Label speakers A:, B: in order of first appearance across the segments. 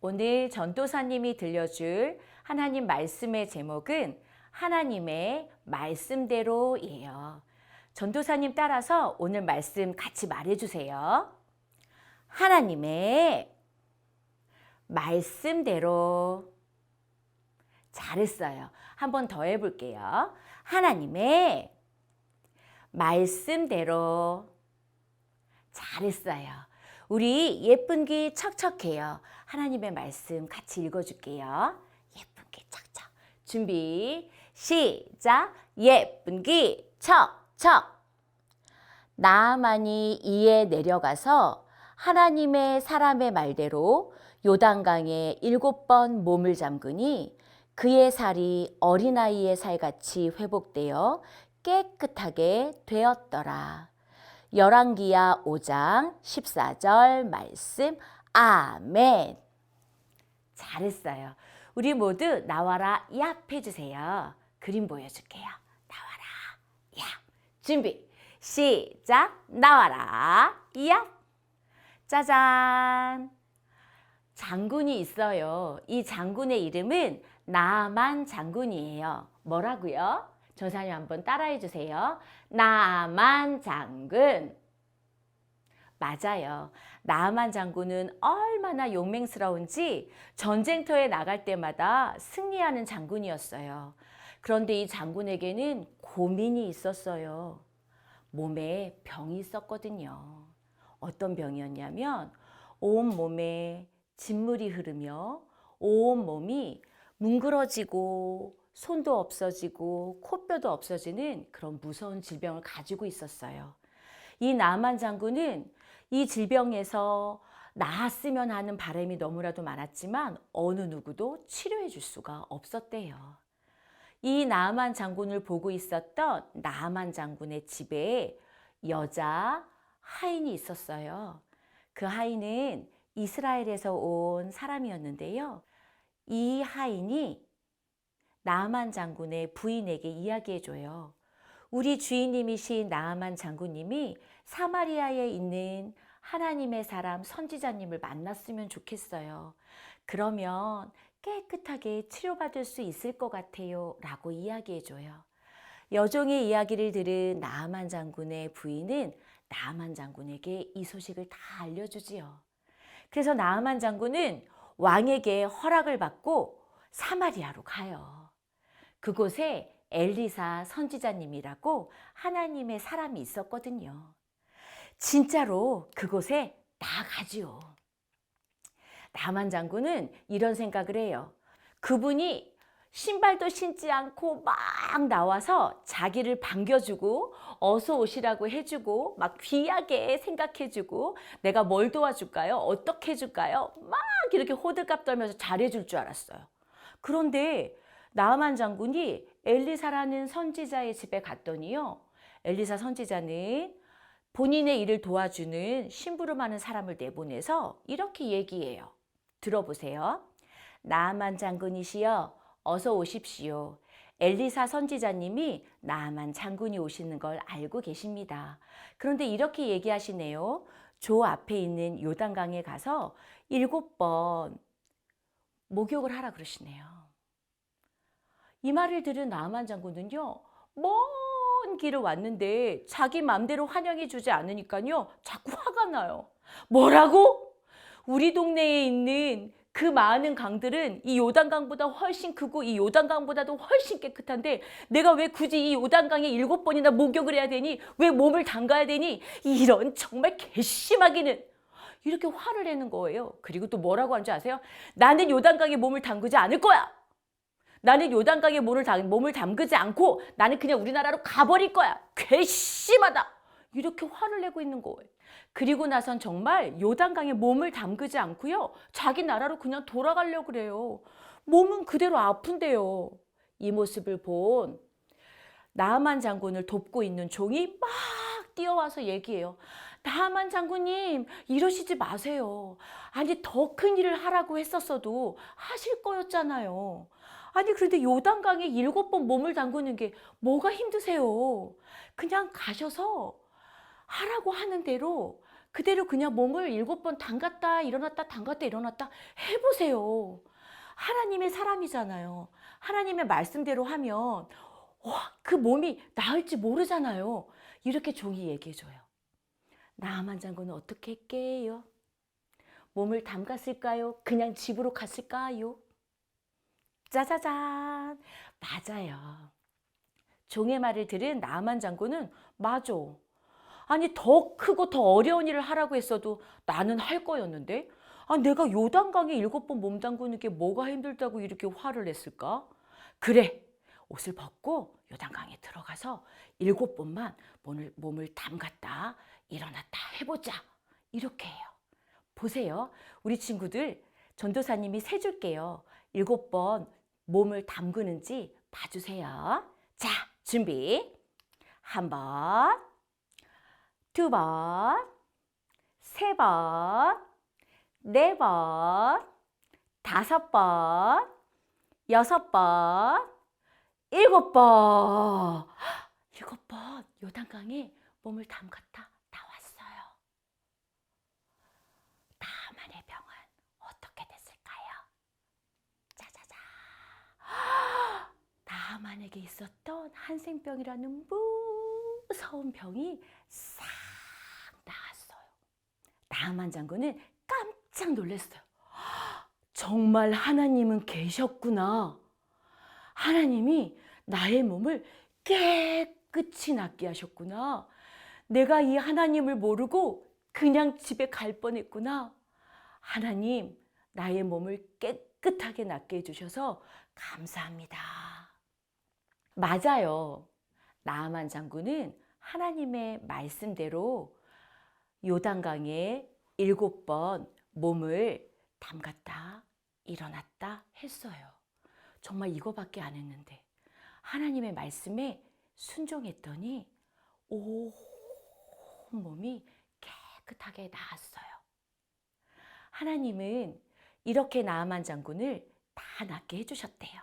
A: 오늘 전도사님이 들려줄 하나님 말씀의 제목은 하나님의 말씀대로예요. 전도사님 따라서 오늘 말씀 같이 말해주세요. 하나님의 말씀대로. 잘했어요. 한 번 더 해볼게요. 하나님의 말씀대로. 잘했어요. 우리 예쁜 귀 척척해요. 하나님의 말씀 같이 읽어줄게요. 예쁜 귀 척척. 준비 시작. 예쁜 귀 척척. 나아만이 이에 내려가서 하나님의 사람의 말대로 요단강에 7번 몸을 잠그니 그의 살이 어린아이의 살같이 회복되어 깨끗하게 되었더라. 열왕기야 5장 14절 말씀. 아멘. 잘했어요. 우리 모두 나와라 얍 해주세요. 그림 보여줄게요. 나와라 얍. 준비 시작. 나와라 얍. 짜잔. 장군이 있어요. 이 장군의 이름은 나아만 장군이에요. 뭐라고요? 전사님 한번 따라해 주세요. 나아만 장군. 맞아요. 나아만 장군은 얼마나 용맹스러운지 전쟁터에 나갈 때마다 승리하는 장군이었어요. 그런데 이 장군에게는 고민이 있었어요. 몸에 병이 있었거든요. 어떤 병이었냐면 온몸에 진물이 흐르며 온몸이 뭉그러지고 손도 없어지고 코뼈도 없어지는 그런 무서운 질병을 가지고 있었어요. 이 나아만 장군은 이 질병에서 나았으면 하는 바람이 너무나도 많았지만 어느 누구도 치료해 줄 수가 없었대요. 이 나아만 장군을 보고 있었던 나아만 장군의 집에 여자 하인이 있었어요. 그 하인은 이스라엘에서 온 사람이었는데요. 이 하인이 나아만 장군의 부인에게 이야기해줘요. 우리 주인님이신 나아만 장군님이 사마리아에 있는 하나님의 사람 선지자님을 만났으면 좋겠어요. 그러면 깨끗하게 치료받을 수 있을 것 같아요. 라고 이야기해줘요. 여종의 이야기를 들은 나아만 장군의 부인은 나아만 장군에게 이 소식을 다 알려주지요. 그래서 나아만 장군은 왕에게 허락을 받고 사마리아로 가요. 그곳에 엘리사 선지자님이라고 하나님의 사람이 있었거든요. 진짜로 그곳에 나가지요. 나아만 장군은 이런 생각을 해요. 그분이 신발도 신지 않고 막 나와서 자기를 반겨주고 어서 오시라고 해주고 막 귀하게 생각해주고 내가 뭘 도와줄까요? 어떻게 해줄까요? 막 이렇게 호들갑 떨면서 잘해줄 줄 알았어요. 그런데 나아만 장군이 엘리사라는 선지자의 집에 갔더니요. 엘리사 선지자는 본인의 일을 도와주는 심부름하는 사람을 내보내서 이렇게 얘기해요. 들어보세요. 나아만 장군이시여 어서 오십시오. 엘리사 선지자님이 나아만 장군이 오시는 걸 알고 계십니다. 그런데 이렇게 얘기하시네요. 조 앞에 있는 요단강에 가서 7번 목욕을 하라 그러시네요. 이 말을 들은 나아만 장군은요. 먼 길을 왔는데 자기 맘대로 환영해 주지 않으니까요. 자꾸 화가 나요. 뭐라고? 우리 동네에 있는 그 많은 강들은 이 요단강보다 훨씬 크고 이 요단강보다도 훨씬 깨끗한데 내가 왜 굳이 이 요단강에 7번이나 목욕을 해야 되니? 왜 몸을 담가야 되니? 이런 정말 괘씸하기는. 이렇게 화를 내는 거예요. 그리고 또 뭐라고 하는지 아세요? 나는 요단강에 몸을 담그지 않을 거야. 나는 요단강에 몸을 담그지 않고 나는 그냥 우리나라로 가버릴 거야. 괘씸하다. 이렇게 화를 내고 있는 거예요. 그리고 나선 정말 요단강에 몸을 담그지 않고요. 자기 나라로 그냥 돌아가려고 그래요. 몸은 그대로 아픈데요. 이 모습을 본 나아만 장군을 돕고 있는 종이 막 뛰어와서 얘기해요. 나아만 장군님 이러시지 마세요. 아니 더 큰 일을 하라고 했었어도 하실 거였잖아요. 아니 그런데 요단강에 7번 몸을 담그는 게 뭐가 힘드세요. 그냥 가셔서 하라고 하는 대로 그대로 그냥 몸을 7번 담갔다 일어났다 담갔다 일어났다 해보세요. 하나님의 사람이잖아요. 하나님의 말씀대로 하면 그 몸이 나을지 모르잖아요. 이렇게 종이 얘기해줘요. 나만 장군은 어떻게 할게요? 몸을 담갔을까요? 그냥 집으로 갔을까요? 짜자잔! 맞아요. 종의 말을 들은 나만 장군은 맞아. 아니 더 크고 더 어려운 일을 하라고 했어도 나는 할 거였는데 내가 요단강에 7번 몸 담그는 게 뭐가 힘들다고 이렇게 화를 냈을까? 그래, 옷을 벗고 요단강에 들어가서 7번만 몸을 담갔다 일어났다 해보자. 이렇게 해요. 보세요. 우리 친구들 전도사님이 세줄게요. 7번 몸을 담그는지 봐주세요. 자, 준비. 1번, 2번, 3번, 4번, 5번, 6번, 7번. 7번 요단강에 몸을 담갔다 나왔어요. 나만의 병은 어떻게 됐을까요? 짜자자. 나만에게 있었던 한생병이라는 무서운 병이 싹 나았어요. 나만 장군은 깜짝 놀랐어요. 정말 하나님은 계셨구나. 하나님이 나의 몸을 깨끗이 낫게 하셨구나. 내가 이 하나님을 모르고 그냥 집에 갈 뻔했구나. 하나님, 나의 몸을 깨끗하게 낫게 해주셔서 감사합니다. 맞아요. 나아만 장군은 하나님의 말씀대로 요단강에 7번 몸을 담갔다 일어났다 했어요. 정말 이거밖에 안 했는데 하나님의 말씀에 순종했더니 온 몸이 깨끗하게 나았어요. 하나님은 이렇게 나아만 장군을 다 낫게 해주셨대요.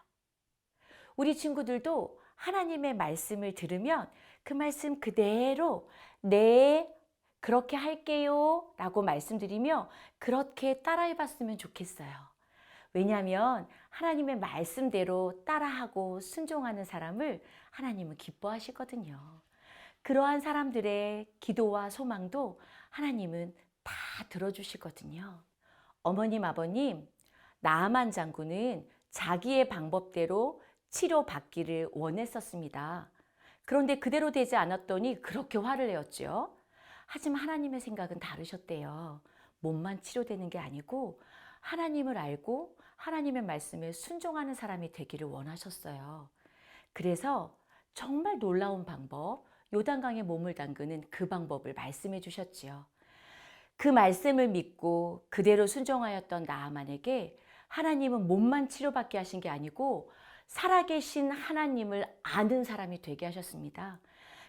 A: 우리 친구들도 하나님의 말씀을 들으면 그 말씀 그대로 네, 그렇게 할게요 라고 말씀드리며 그렇게 따라해 봤으면 좋겠어요. 왜냐하면 하나님의 말씀대로 따라하고 순종하는 사람을 하나님은 기뻐하시거든요. 그러한 사람들의 기도와 소망도 하나님은 다 들어주시거든요. 어머님, 아버님, 나아만 장군은 자기의 방법대로 치료받기를 원했었습니다. 그런데 그대로 되지 않았더니 그렇게 화를 내었죠. 하지만 하나님의 생각은 다르셨대요. 몸만 치료되는 게 아니고 하나님을 알고 하나님의 말씀에 순종하는 사람이 되기를 원하셨어요. 그래서 정말 놀라운 방법, 요단강에 몸을 담그는 그 방법을 말씀해 주셨지요. 그 말씀을 믿고 그대로 순종하였던 나아만에게 하나님은 몸만 치료받게 하신 게 아니고 살아계신 하나님을 아는 사람이 되게 하셨습니다.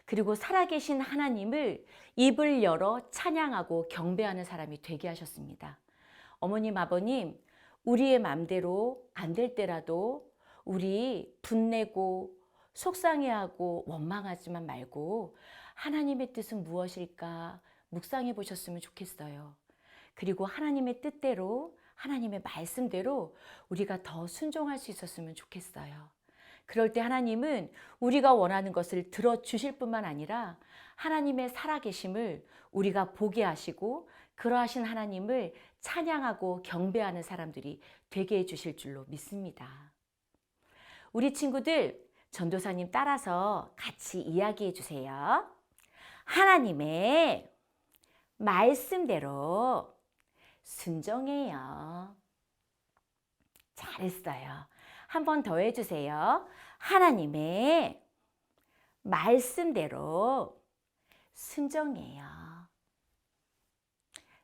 A: 그리고 살아계신 하나님을 입을 열어 찬양하고 경배하는 사람이 되게 하셨습니다. 어머님, 아버님, 우리의 마음대로 안 될 때라도 우리 분내고 속상해하고 원망하지만 말고 하나님의 뜻은 무엇일까 묵상해 보셨으면 좋겠어요. 그리고 하나님의 뜻대로 하나님의 말씀대로 우리가 더 순종할 수 있었으면 좋겠어요. 그럴 때 하나님은 우리가 원하는 것을 들어주실 뿐만 아니라 하나님의 살아계심을 우리가 보게 하시고 그러하신 하나님을 찬양하고 경배하는 사람들이 되게 해주실 줄로 믿습니다. 우리 친구들 전도사님 따라서 같이 이야기해 주세요. 하나님의 말씀대로 순종해요. 잘했어요. 한 번 더 해주세요. 하나님의 말씀대로 순종해요.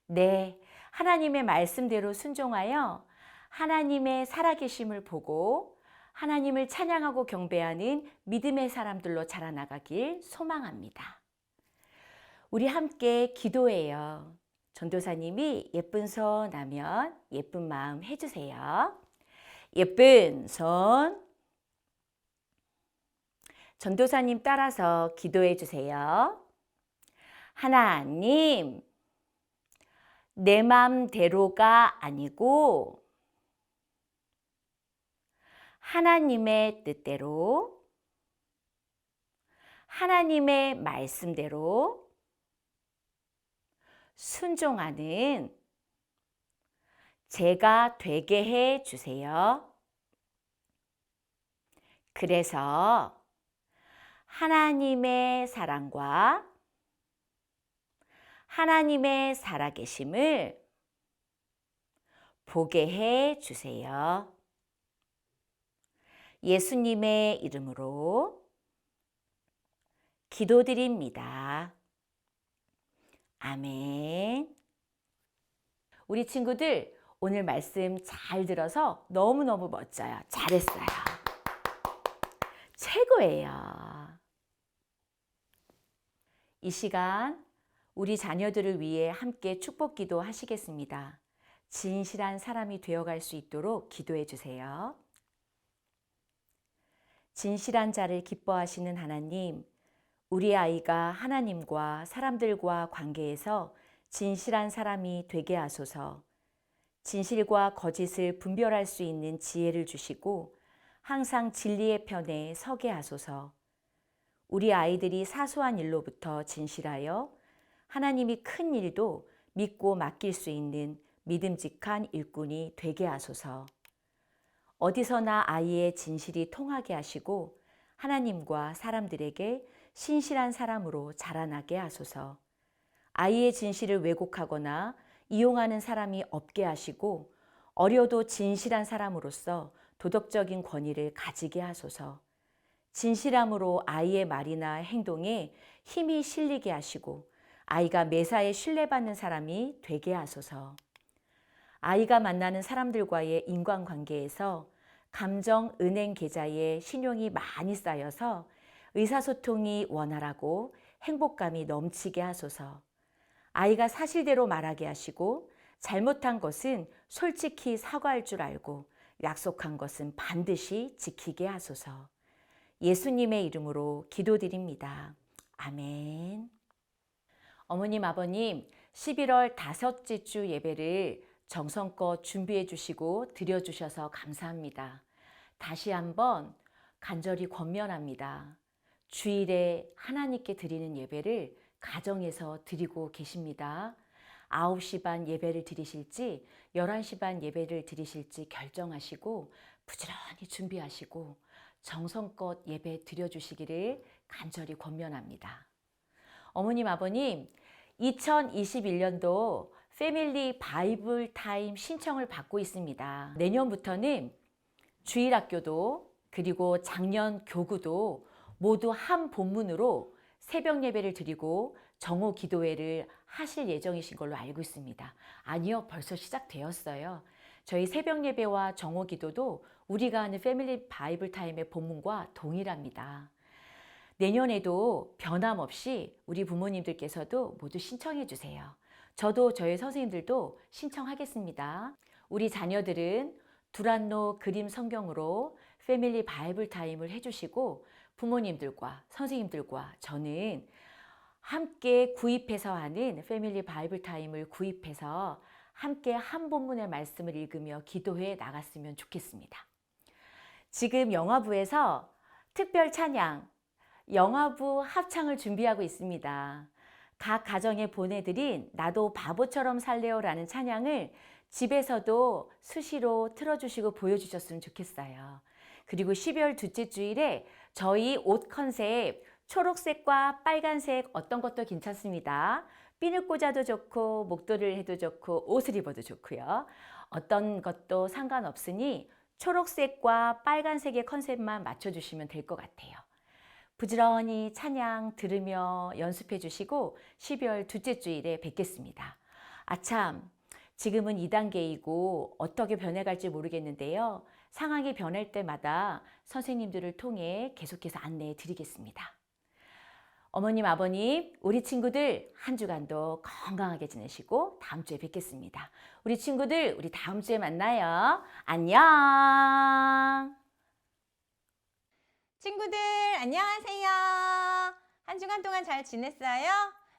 A: 네, 하나님의 말씀대로 순종하여 하나님의 살아계심을 보고 하나님을 찬양하고 경배하는 믿음의 사람들로 자라나가길 소망합니다. 우리 함께 기도해요. 전도사님이 예쁜 손 하면 예쁜 마음 해주세요. 예쁜 손. 전도사님 따라서 기도해 주세요. 하나님, 내 맘대로가 아니고 하나님의 뜻대로, 하나님의 말씀대로 순종하는 제가 되게 해 주세요. 그래서 하나님의 사랑과 하나님의 살아계심을 보게 해 주세요. 예수님의 이름으로 기도드립니다. 아멘. 우리 친구들 오늘 말씀 잘 들어서 너무너무 멋져요. 잘했어요. 최고예요. 이 시간 우리 자녀들을 위해 함께 축복 기도 하시겠습니다. 진실한 사람이 되어갈 수 있도록 기도해 주세요. 진실한 자를 기뻐하시는 하나님, 우리 아이가 하나님과 사람들과 관계에서 진실한 사람이 되게 하소서. 진실과 거짓을 분별할 수 있는 지혜를 주시고 항상 진리의 편에 서게 하소서. 우리 아이들이 사소한 일로부터 진실하여 하나님이 큰 일도 믿고 맡길 수 있는 믿음직한 일꾼이 되게 하소서. 어디서나 아이의 진실이 통하게 하시고 하나님과 사람들에게 신실한 사람으로 자라나게 하소서. 아이의 진실을 왜곡하거나 이용하는 사람이 없게 하시고 어려도 진실한 사람으로서 도덕적인 권위를 가지게 하소서. 진실함으로 아이의 말이나 행동에 힘이 실리게 하시고 아이가 매사에 신뢰받는 사람이 되게 하소서. 아이가 만나는 사람들과의 인간관계에서 감정 은행 계좌에 신용이 많이 쌓여서 의사소통이 원활하고 행복감이 넘치게 하소서. 아이가 사실대로 말하게 하시고 잘못한 것은 솔직히 사과할 줄 알고 약속한 것은 반드시 지키게 하소서. 예수님의 이름으로 기도드립니다. 아멘. 어머님, 아버님, 11월 다섯째 주 예배를 정성껏 준비해 주시고 드려주셔서 감사합니다. 다시 한번 간절히 권면합니다. 주일에 하나님께 드리는 예배를 가정에서 드리고 계십니다. 9시 반 예배를 드리실지 11시 반 예배를 드리실지 결정하시고 부지런히 준비하시고 정성껏 예배 드려주시기를 간절히 권면합니다. 어머님, 아버님, 2021년도 패밀리 바이블 타임 신청을 받고 있습니다. 내년부터는 주일학교도 그리고 작년 교구도 모두 한 본문으로 새벽 예배를 드리고 정오 기도회를 하실 예정이신 걸로 알고 있습니다. 아니요, 벌써 시작되었어요. 저희 새벽 예배와 정오 기도도 우리가 하는 패밀리 바이블 타임의 본문과 동일합니다. 내년에도 변함없이 우리 부모님들께서도 모두 신청해 주세요. 저도 저희 선생님들도 신청하겠습니다. 우리 자녀들은 두란노 그림 성경으로 패밀리 바이블 타임을 해주시고 부모님들과 선생님들과 저는 함께 구입해서 하는 패밀리 바이블 타임을 구입해서 함께 한 본문의 말씀을 읽으며 기도해 나갔으면 좋겠습니다. 지금 영화부에서 특별 찬양, 영화부 합창을 준비하고 있습니다. 각 가정에 보내드린 나도 바보처럼 살래요라는 찬양을 집에서도 수시로 틀어주시고 보여주셨으면 좋겠어요. 그리고 12월 둘째 주일에 저희 옷 컨셉 초록색과 빨간색 어떤 것도 괜찮습니다. 핀을 꽂아도 좋고 목도리를 해도 좋고 옷을 입어도 좋고요. 어떤 것도 상관없으니 초록색과 빨간색의 컨셉만 맞춰주시면 될 것 같아요. 부지런히 찬양 들으며 연습해 주시고 12월 둘째 주일에 뵙겠습니다. 아참, 지금은 2단계이고 어떻게 변해갈지 모르겠는데요. 상황이 변할 때마다 선생님들을 통해 계속해서 안내해 드리겠습니다. 어머님, 아버님, 우리 친구들 한 주간도 건강하게 지내시고 다음 주에 뵙겠습니다. 우리 친구들, 우리 다음 주에 만나요. 안녕!
B: 친구들, 안녕하세요. 한 주간 동안 잘 지냈어요?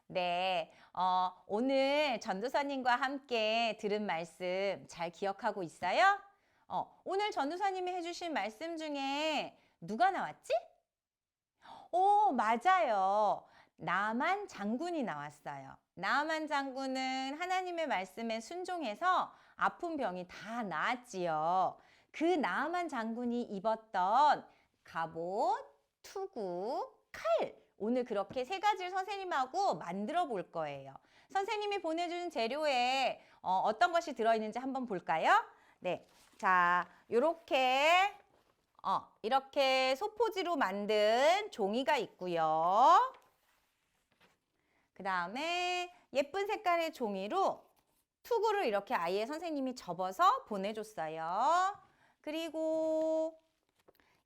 B: 네. 오늘 전도사님과 함께 들은 말씀 잘 기억하고 있어요? 오늘 전도사님이 해주신 말씀 중에 누가 나왔지? 오, 맞아요. 나만 장군이 나왔어요. 나만 장군은 하나님의 말씀에 순종해서 아픈 병이 다 나았지요. 그 나만 장군이 입었던 갑옷, 투구, 칼. 오늘 그렇게 세 가지를 선생님하고 만들어 볼 거예요. 선생님이 보내준 재료에 어떤 것이 들어있는지 한번 볼까요? 네. 자, 이렇게 소포지로 만든 종이가 있고요. 그 다음에 예쁜 색깔의 종이로 투구를 이렇게 아예 선생님이 접어서 보내줬어요. 그리고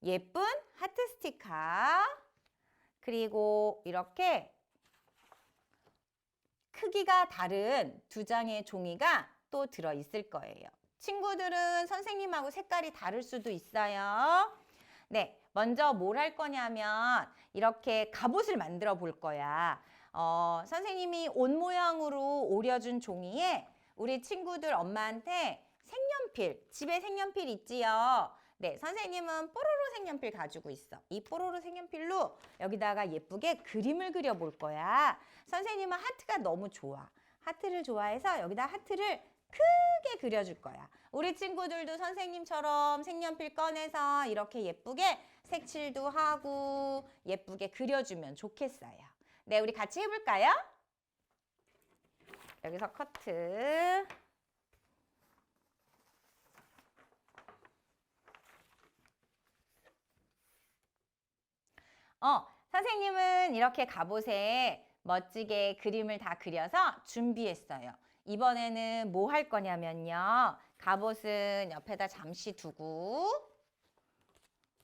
B: 예쁜 하트 스티커, 그리고 이렇게 크기가 다른 두 장의 종이가 또 들어있을 거예요. 친구들은 선생님하고 색깔이 다를 수도 있어요. 네, 먼저 뭘 할 거냐면 이렇게 갑옷을 만들어 볼 거야. 선생님이 옷 모양으로 오려준 종이에 우리 친구들 엄마한테 색연필, 집에 색연필 있지요? 네, 선생님은 뽀로로 색연필 가지고 있어. 이 뽀로로 색연필로 여기다가 예쁘게 그림을 그려볼 거야. 선생님은 하트가 너무 좋아. 하트를 좋아해서 여기다 하트를 크게 그려줄 거야. 우리 친구들도 선생님처럼 색연필 꺼내서 이렇게 예쁘게 색칠도 하고 예쁘게 그려주면 좋겠어요. 네, 우리 같이 해볼까요? 여기서 커트. 선생님은 이렇게 갑옷에 멋지게 그림을 다 그려서 준비했어요. 이번에는 뭐 할 거냐면요. 갑옷은 옆에다 잠시 두고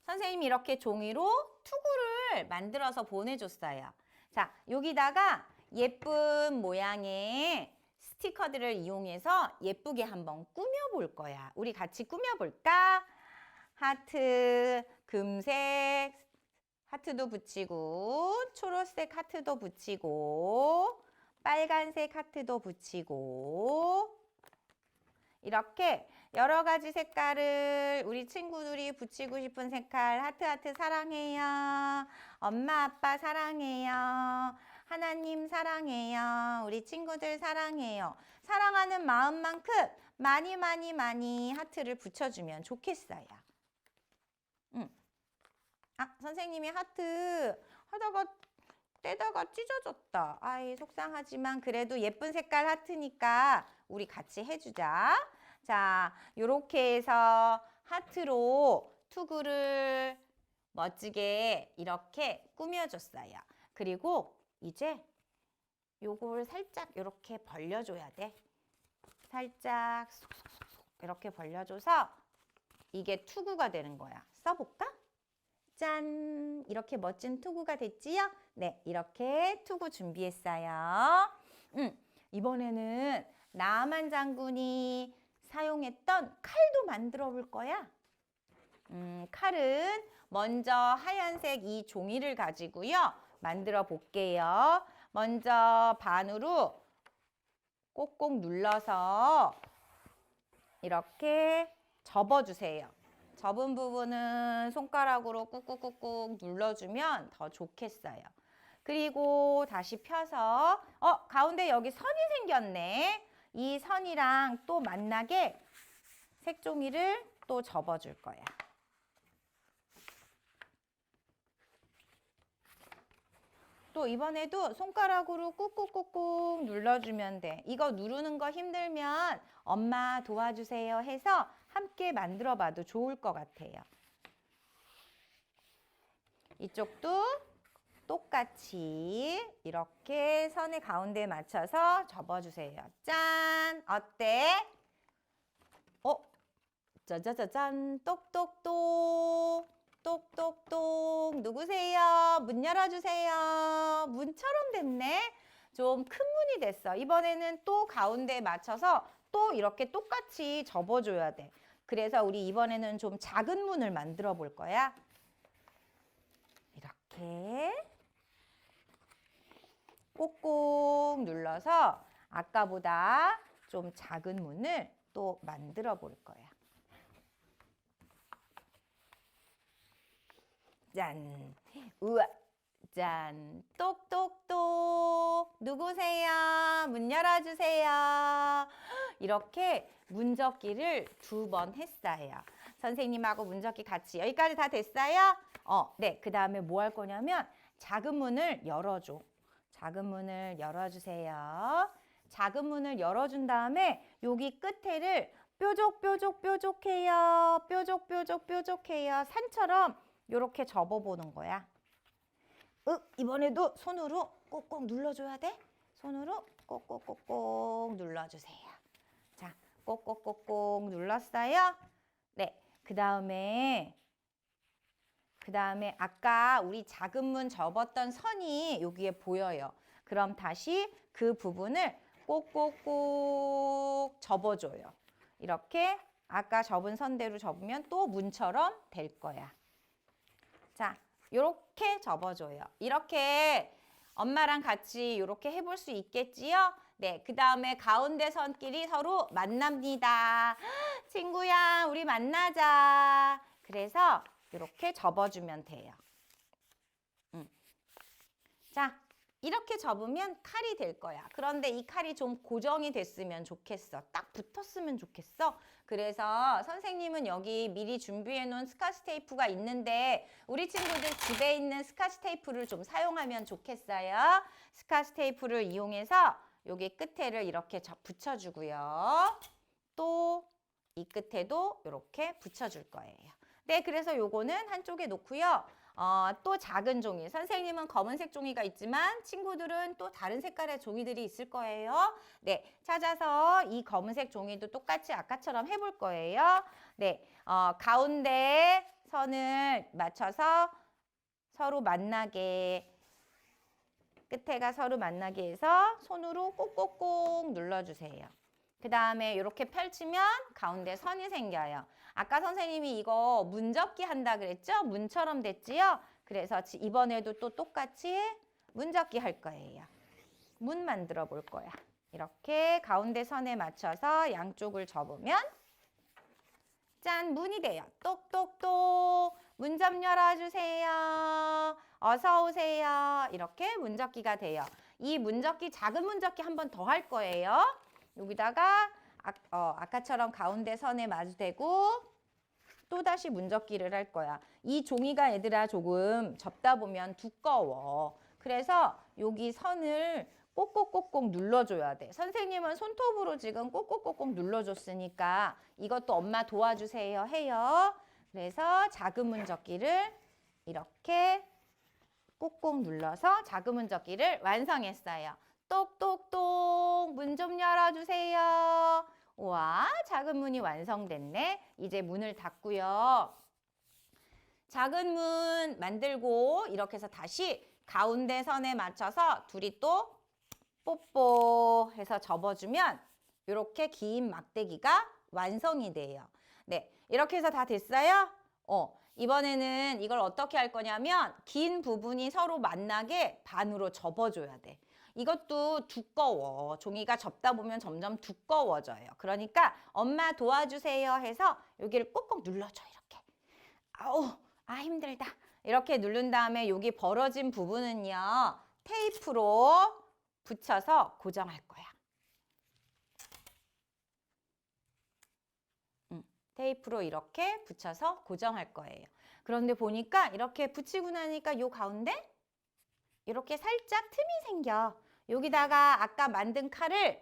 B: 선생님이 이렇게 종이로 투구를 만들어서 보내줬어요. 자, 여기다가 예쁜 모양의 스티커들을 이용해서 예쁘게 한번 꾸며볼 거야. 우리 같이 꾸며볼까? 하트, 금색 하트도 붙이고, 초록색 하트도 붙이고, 빨간색 하트도 붙이고, 이렇게 여러 가지 색깔을 우리 친구들이 붙이고 싶은 색깔, 하트 사랑해요. 엄마 아빠 사랑해요. 하나님 사랑해요. 우리 친구들 사랑해요. 사랑하는 마음만큼 많이 하트를 붙여주면 좋겠어요. 선생님이 하트 하다가 떼다가 찢어졌다. 아이, 속상하지만 그래도 예쁜 색깔 하트니까 우리 같이 해주자. 자, 요렇게 해서 하트로 투구를 멋지게 이렇게 꾸며줬어요. 그리고 이제 요걸 살짝 이렇게 벌려줘야 돼. 살짝 쏙쏙쏙 이렇게 벌려줘서 이게 투구가 되는 거야. 써볼까? 짠! 이렇게 멋진 투구가 됐지요? 네, 이렇게 투구 준비했어요. 이번에는 나만 장군이 사용했던 칼도 만들어 볼 거야. 칼은 먼저 하얀색 이 종이를 가지고요. 만들어 볼게요. 먼저 반으로 꼭꼭 눌러서 이렇게 접어주세요. 접은 부분은 손가락으로 꾹꾹꾹꾹 눌러주면 더 좋겠어요. 그리고 다시 펴서 가운데 여기 선이 생겼네. 이 선이랑 또 만나게 색종이를 또 접어줄 거야. 또 이번에도 손가락으로 꾹꾹꾹꾹 눌러주면 돼. 이거 누르는 거 힘들면 엄마 도와주세요 해서 함께 만들어 봐도 좋을 것 같아요. 이쪽도 똑같이 이렇게 선의 가운데 맞춰서 접어주세요. 짠! 어때? 짜자자잔! 똑똑똑! 똑똑똑! 누구세요? 문 열어주세요. 문처럼 됐네? 좀 큰 문이 됐어. 이번에는 또 가운데 맞춰서 또 이렇게 똑같이 접어줘야 돼. 그래서 우리 이번에는 좀 작은 문을 만들어 볼 거야. 이렇게 꼭꼭 눌러서 아까보다 좀 작은 문을 또 만들어 볼 거야. 짠! 우와! 짠! 똑똑똑! 누구세요? 문 열어주세요. 이렇게 문접기를 2번 했어요. 선생님하고 문접기 같이 여기까지 다 됐어요? 네. 그 다음에 뭐 할 거냐면 작은 문을 열어줘. 작은 문을 열어주세요. 작은 문을 열어준 다음에 여기 끝에를 뾰족뾰족뾰족해요. 뾰족뾰족뾰족해요. 산처럼 이렇게 접어보는 거야. 이번에도 손으로 꼭꼭 눌러줘야 돼. 손으로 꼭꼭꼭꼭 눌러주세요. 자, 꼭꼭꼭꼭 눌렀어요. 네, 그 다음에 아까 우리 작은 문 접었던 선이 여기에 보여요. 그럼 다시 그 부분을 꼭꼭꼭 접어줘요. 이렇게 아까 접은 선대로 접으면 또 문처럼 될 거야. 자, 이렇게 접어줘요. 이렇게 엄마랑 같이 이렇게 해볼 수 있겠지요? 네, 그 다음에 가운데 선끼리 서로 만납니다. 친구야, 우리 만나자. 그래서 이렇게 접어주면 돼요. 자, 이렇게 접으면 칼이 될 거야. 그런데 이 칼이 좀 고정이 됐으면 좋겠어. 딱 붙었으면 좋겠어. 그래서 선생님은 여기 미리 준비해 놓은 스카치 테이프가 있는데 우리 친구들 집에 있는 스카치 테이프를 좀 사용하면 좋겠어요. 스카치 테이프를 이용해서 여기 끝에를 이렇게 붙여주고요. 또 이 끝에도 이렇게 붙여줄 거예요. 네, 그래서 요거는 한쪽에 놓고요. 또 작은 종이, 선생님은 검은색 종이가 있지만 친구들은 또 다른 색깔의 종이들이 있을 거예요. 네, 찾아서 이 검은색 종이도 똑같이 아까처럼 해볼 거예요. 네, 가운데 선을 맞춰서 서로 만나게, 끝에가 서로 만나게 해서 손으로 꼭꼭꼭 눌러주세요. 그 다음에 이렇게 펼치면 가운데 선이 생겨요. 아까 선생님이 이거 문접기 한다 그랬죠? 문처럼 됐지요? 그래서 이번에도 또 똑같이 문접기 할 거예요. 문 만들어 볼 거야. 이렇게 가운데 선에 맞춰서 양쪽을 접으면 짠! 문이 돼요. 똑똑똑! 문 좀 열어주세요. 어서 오세요. 이렇게 문접기가 돼요. 이 문접기, 작은 문접기 한 번 더 할 거예요. 여기다가 아까처럼 가운데 선에 마주대고 또다시 문접기를 할 거야. 이 종이가 얘들아 조금 접다 보면 두꺼워. 그래서 여기 선을 꼭꼭꼭꼭 눌러줘야 돼. 선생님은 손톱으로 지금 꼭꼭꼭꼭 눌러줬으니까 이것도 엄마 도와주세요 해요. 그래서 작은 문접기를 이렇게 꼭꼭 눌러서 작은 문접기를 완성했어요. 똑똑똑 문 좀 열어주세요. 와, 작은 문이 완성됐네. 이제 문을 닫고요. 작은 문 만들고 이렇게 해서 다시 가운데 선에 맞춰서 둘이 또 뽀뽀 해서 접어주면 이렇게 긴 막대기가 완성이 돼요. 네, 이렇게 해서 다 됐어요? 이번에는 이걸 어떻게 할 거냐면 긴 부분이 서로 만나게 반으로 접어줘야 돼. 이것도 두꺼워. 종이가 접다 보면 점점 두꺼워져요. 그러니까 엄마 도와주세요 해서 여기를 꼭꼭 눌러줘. 이렇게. 아우, 힘들다. 이렇게 누른 다음에 여기 벌어진 부분은요. 테이프로 붙여서 고정할 거야. 테이프로 이렇게 붙여서 고정할 거예요. 그런데 보니까 이렇게 붙이고 나니까 요 가운데 이렇게 살짝 틈이 생겨. 여기다가 아까 만든 칼을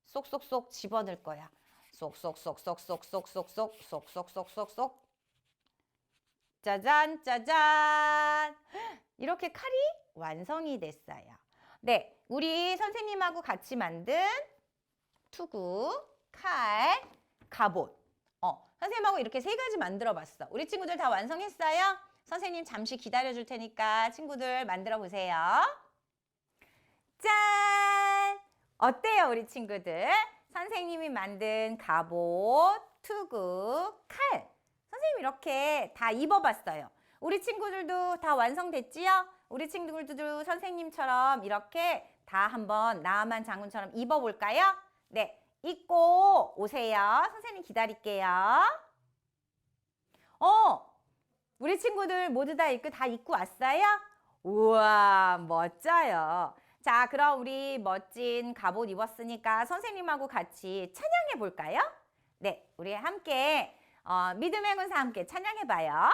B: 쏙쏙쏙 집어넣을 거야. 쏙쏙쏙쏙쏙쏙쏙쏙쏙쏙쏙쏙쏙쏙. 짜잔 짜잔. 이렇게 칼이 완성이 됐어요. 네, 우리 선생님하고 같이 만든 투구, 칼, 갑옷. 선생님하고 이렇게 3가지 만들어 봤어. 우리 친구들 다 완성했어요? 선생님 잠시 기다려 줄 테니까 친구들 만들어 보세요. 짠! 어때요, 우리 친구들? 선생님이 만든 갑옷, 투구, 칼. 선생님 이렇게 다 입어봤어요. 우리 친구들도 다 완성됐지요? 우리 친구들도 선생님처럼 이렇게 다 한번 나아만 장군처럼 입어볼까요? 네, 입고 오세요. 선생님 기다릴게요. 우리 친구들 모두 다 입고 왔어요? 우와, 멋져요. 자, 그럼 우리 멋진 갑옷 입었으니까 선생님하고 같이 찬양해 볼까요? 네, 우리 함께 믿음의 군사 함께 찬양해 봐요.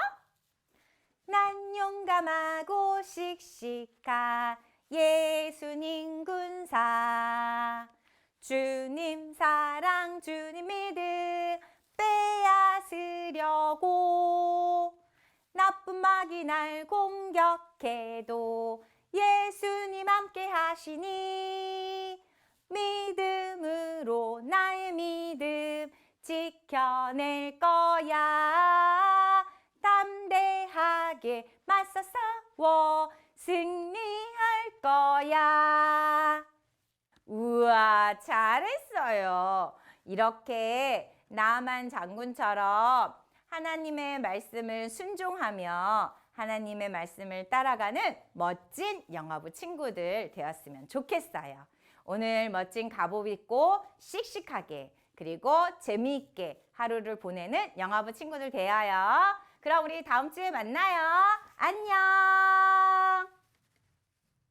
B: 난 용감하고 씩씩한 예수님 군사, 주님 사랑 주님 믿음 빼앗으려고 나쁜 마귀 날 공격해도 예수님 함께 하시니 믿음으로 나의 믿음 지켜낼 거야. 담대하게 맞서 싸워 승리할 거야. 우와, 잘했어요. 이렇게 나만 장군처럼 하나님의 말씀을 순종하며 하나님의 말씀을 따라가는 멋진 영어부 친구들 되었으면 좋겠어요. 오늘 멋진 갑옷 입고 씩씩하게 그리고 재미있게 하루를 보내는 영어부 친구들 되어요. 그럼 우리 다음 주에 만나요. 안녕.